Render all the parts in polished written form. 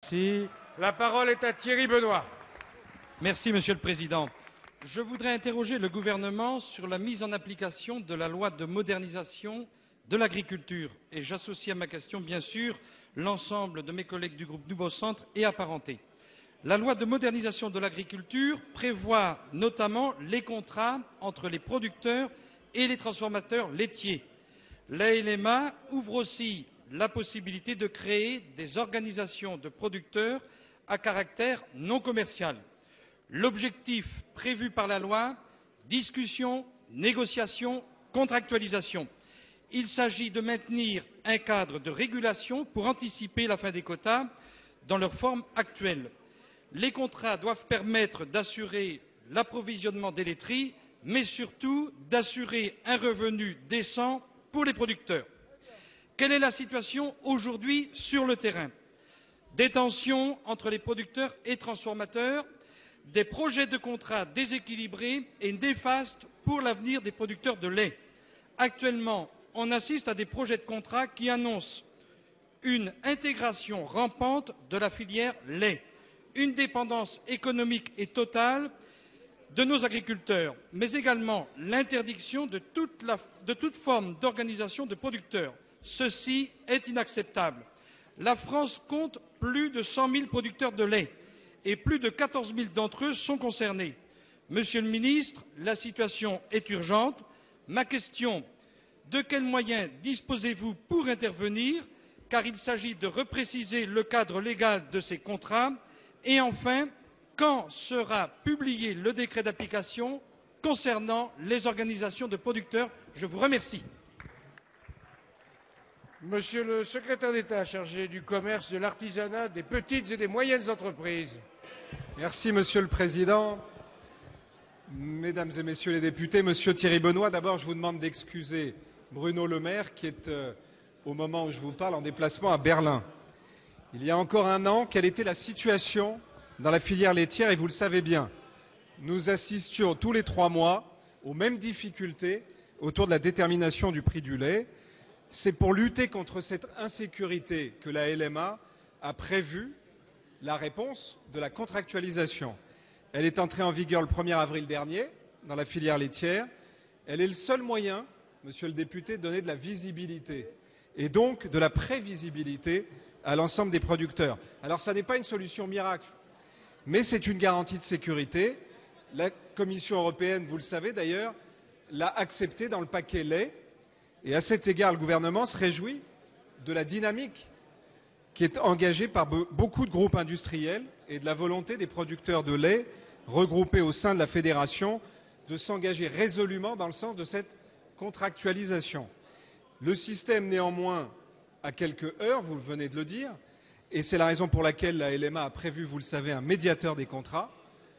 Si. La parole est à Thierry Benoît. Merci, Monsieur le Président. Je voudrais interroger le gouvernement sur la mise en application de la loi de modernisation de l'agriculture. Et j'associe à ma question, bien sûr, l'ensemble de mes collègues du groupe Nouveau Centre et apparentés. La loi de modernisation de l'agriculture prévoit notamment les contrats entre les producteurs et les transformateurs laitiers. La LMA ouvre aussi la possibilité de créer des organisations de producteurs à caractère non commercial. L'objectif prévu par la loi, discussion, négociation, contractualisation. Il s'agit de maintenir un cadre de régulation pour anticiper la fin des quotas dans leur forme actuelle. Les contrats doivent permettre d'assurer l'approvisionnement des laiteries, mais surtout d'assurer un revenu décent pour les producteurs. Quelle est la situation aujourd'hui sur le terrain? Des tensions entre les producteurs et transformateurs, des projets de contrats déséquilibrés et néfastes pour l'avenir des producteurs de lait. Actuellement, on assiste à des projets de contrats qui annoncent une intégration rampante de la filière lait, une dépendance économique et totale de nos agriculteurs, mais également l'interdiction de toute forme d'organisation de producteurs. Ceci est inacceptable. La France compte plus de 100 000 producteurs de lait et plus de 14 000 d'entre eux sont concernés. Monsieur le ministre, la situation est urgente. Ma question, de quels moyens disposez-vous pour intervenir, car il s'agit de repréciser le cadre légal de ces contrats? Et enfin, quand sera publié le décret d'application concernant les organisations de producteurs? Je vous remercie. Monsieur le secrétaire d'État chargé du commerce, de l'artisanat, des petites et des moyennes entreprises. Merci, Monsieur le Président. Mesdames et Messieurs les députés, Monsieur Thierry Benoît, d'abord je vous demande d'excuser Bruno Le Maire qui est, au moment où je vous parle, en déplacement à Berlin. Il y a encore un an, quelle était la situation dans la filière laitière? Et vous le savez bien, nous assistions tous les 3 mois aux mêmes difficultés autour de la détermination du prix du lait. C'est pour lutter contre cette insécurité que la LMA a prévu la réponse de la contractualisation. Elle est entrée en vigueur le 1er avril dernier dans la filière laitière. Elle est le seul moyen, monsieur le député, de donner de la visibilité et donc de la prévisibilité à l'ensemble des producteurs. Alors ça n'est pas une solution miracle, mais c'est une garantie de sécurité. La Commission européenne, vous le savez d'ailleurs, l'a accepté dans le paquet lait. Et à cet égard, le gouvernement se réjouit de la dynamique qui est engagée par beaucoup de groupes industriels et de la volonté des producteurs de lait regroupés au sein de la fédération de s'engager résolument dans le sens de cette contractualisation. Le système, néanmoins, a quelques heures, vous venez de le dire, et c'est la raison pour laquelle la LMA a prévu, vous le savez, un médiateur des contrats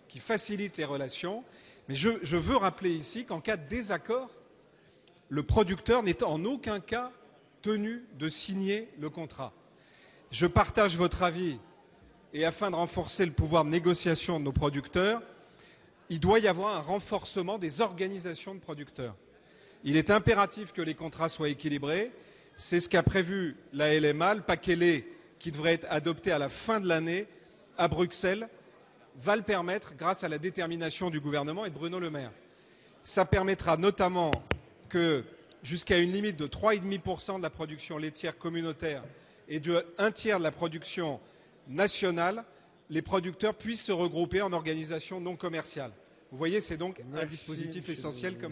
qui facilite les relations. Mais je veux rappeler ici qu'en cas de désaccord, le producteur n'est en aucun cas tenu de signer le contrat. Je partage votre avis et afin de renforcer le pouvoir de négociation de nos producteurs, il doit y avoir un renforcement des organisations de producteurs. Il est impératif que les contrats soient équilibrés. C'est ce qu'a prévu la LMA. Le paquet lait qui devrait être adopté à la fin de l'année à Bruxelles va le permettre grâce à la détermination du gouvernement et de Bruno Le Maire. Ça permettra notamment que jusqu'à une limite de 3,5% de la production laitière communautaire et de 1/3 de la production nationale, les producteurs puissent se regrouper en organisations non commerciales. Vous voyez, c'est donc un dispositif essentiel comme